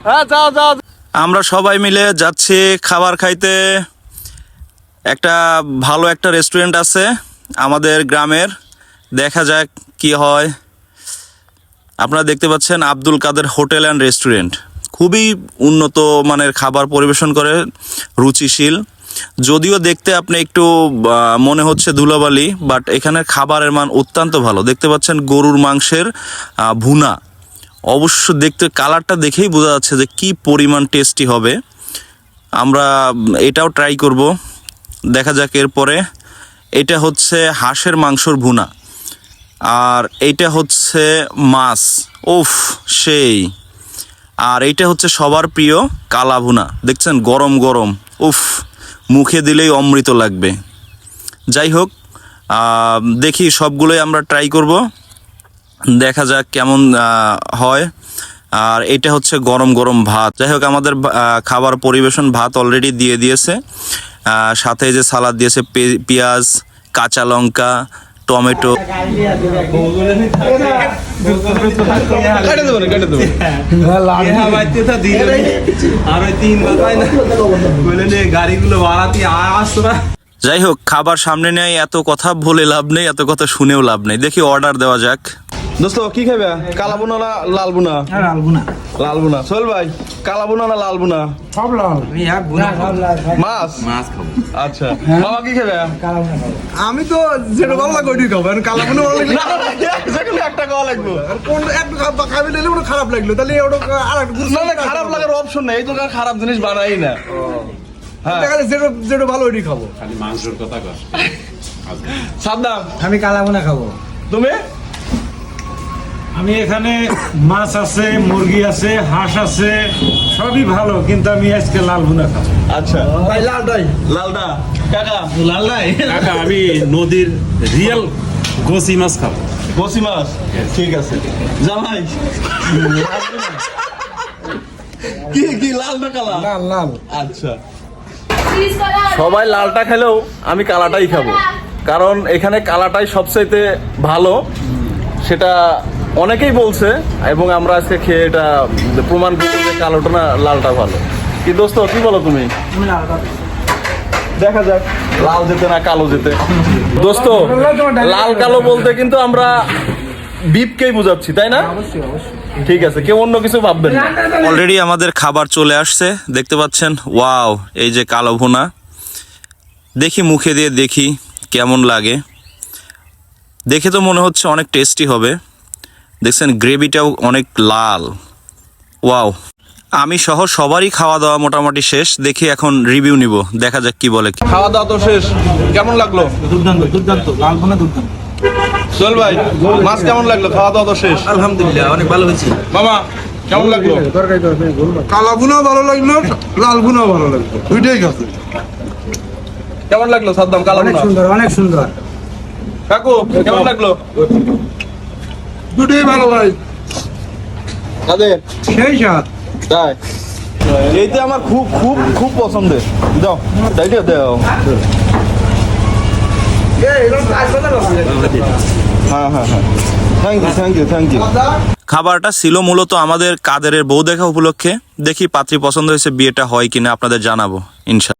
হ্যাঁ যাও যাও। আমরা সবাই মিলে যাচ্ছি খাবার খাইতে। একটা ভালো একটা রেস্টুরেন্ট আছে আমাদের গ্রামের, দেখা যাক কি হয়। আপনারা দেখতে পাচ্ছেন আব্দুল কাদের হোটেল অ্যান্ড রেস্টুরেন্ট, খুবই উন্নত মানের খাবার পরিবেশন করে, রুচিশীল। যদিও দেখতে আপনি একটু মনে হচ্ছে ধুলাবালি, বাট এখানের খাবারের মান অত্যন্ত ভালো। দেখতে পাচ্ছেন গরুর মাংসের ভুনা, অবশ্য দেখতে কালারটা দেখেই বোঝা যাচ্ছে যে কি পরিমাণ টেস্টি হবে। আমরা এটাও ট্রাই করব, দেখা যাক। এরপরে এটা হচ্ছে হাঁসের মাংসর ভুনা, আর এইটা হচ্ছে মাছ, উফ সেই। আর এইটা হচ্ছে সবার প্রিয় কালা ভুনা, দেখছেন গরম গরম, উফ মুখে দিলেই অমৃত লাগবে। যাই হোক, দেখি সবগুলোই আমরা ট্রাই করব, দেখা যাক কেমন হয়। আর এটা হচ্ছে গরম গরম ভাত। যাই হোক, আমাদের খাবার পরিবেশন, ভাত অলরেডি দিয়ে দিয়েছে, সাথে যে সালাদ দিয়েছে, পেঁয়াজ, কাঁচা লঙ্কা, টমেটো। যাই হোক, খাবার সামনে নেই, এত কথা বলে লাভ নেই, এত কথা শুনেও লাভ নেই। দেখি অর্ডার দেওয়া যাক। দোস্ত কি খাবে, কালা বুনা না লাল বুনা? লাল বুনা। লাল বুনা। সোহেল ভাই, কালা বুনা না লাল বুনা? সব লাল। আমি এক বুনা সব লাল। মাছ খাবো। আচ্ছা, বাবা কি খাবে? কালা বুনা খাবো। আমি তো যেটা ভালো লাগে ওইটাই খাবো। কালা বুনা ভালো লাগলো, যেগুলো একটা খাওয়া লাগবে। কোন একটা খাবি নিলে ওটা খারাপ লাগলো, তাহলে ওটা আর না না, খারাপ লাগার অপশন নেই, এই তো খারাপ জিনিস বানাই না। হ্যাঁ, দেখা যেটা যেটা ভালো ওইটাই খাবো। খালি মাংসের কথা কর। সাদ্দাম, আমি কালা বুনা খাবো। তুমি? আমি এখানে মাছ আছে, মুরগি আছে, হাঁস আছে, সবই ভালো, কিন্তু আমি আজকে লাল ভুনা খাবো। আচ্ছা, ভাই লালটাই। লালদা কাকা, লালটাই। কাকা আমি নদীর রিয়েল গোসি মাছ খাবো। বসি মাছ, ঠিক আছে। জামাই কি কি লাল না কালা? লাল লাল। আচ্ছা, সবাই লালটা খেলেও আমি কালাটাই খাবো, কারণ এখানে কালাটাই সবচাইতে ভালো, সেটা অনেকেই বলছে, এবং আমরা আজকে খেয়ে এটা প্রমাণ করতে যে কালোটা না লালটা ভালো। কি দোস্ত, কি বলো তুমি? দেখা যাক লাল যেতে না কালো যেতে। দোস্ত, লাল কালো বলতে কিন্তু আমরা বিপকেই বুঝাচ্ছি, তাই না? ঠিক আছে, কেউ অন্য কিছু ভাববেন না। অলরেডি আমাদের খাবার চলে আসছে, দেখতে পাচ্ছেন। ওয়াও, এই যে কালো ভুনা, দেখি মুখে দিয়ে দেখি কেমন লাগে। দেখে তো মনে হচ্ছে অনেক টেস্টি হবে। দেখছেন গ্রেভিটাও অনেক লাল। ওয়াও, আমি সহ সবারই খাওয়া দাওয়া মোটামুটি শেষ। দেখি এখন রিভিউ নিব, দেখা যাক কি বলে। খাওয়া দাওয়া তো শেষ, কেমন লাগলো? দুর্দান্ত দুর্দান্ত, লাল বুনা দুর্দান্ত। সোহেল ভাই, মাছ কেমন লাগলো? খাওয়া দাওয়া তো শেষ, আলহামদুলিল্লাহ অনেক ভালো হয়েছে। মামা কেমন লাগলো? কালা বুনাও ভালো লাগলো, লাল বুনাও ভালো লাগলো, দুইটাই খাচ্ছে। কেমন লাগলো সাদ্দাম কালো অনেক ভুনা? সুন্দর, অনেক সুন্দর। কাকু কেমন লাগলো? দুইটাই ভালো ভাই, কাদের? সেই স্বাদ। তাই, এইটা আমার খুব খুব খুব পছন্দের। দাও, তাইটা দাও। হ্যাঁ হ্যাঁ হ্যাঁ, thank you thank you thank you. খাবারটা ছিল মূলত আমাদের কাদেরের বউ দেখা উপলক্ষে। দেখি পাত্রী পছন্দ হয়েছে, বিয়েটা হয় কিনা আপনাদের জানাবো ইনশাআল্লাহ।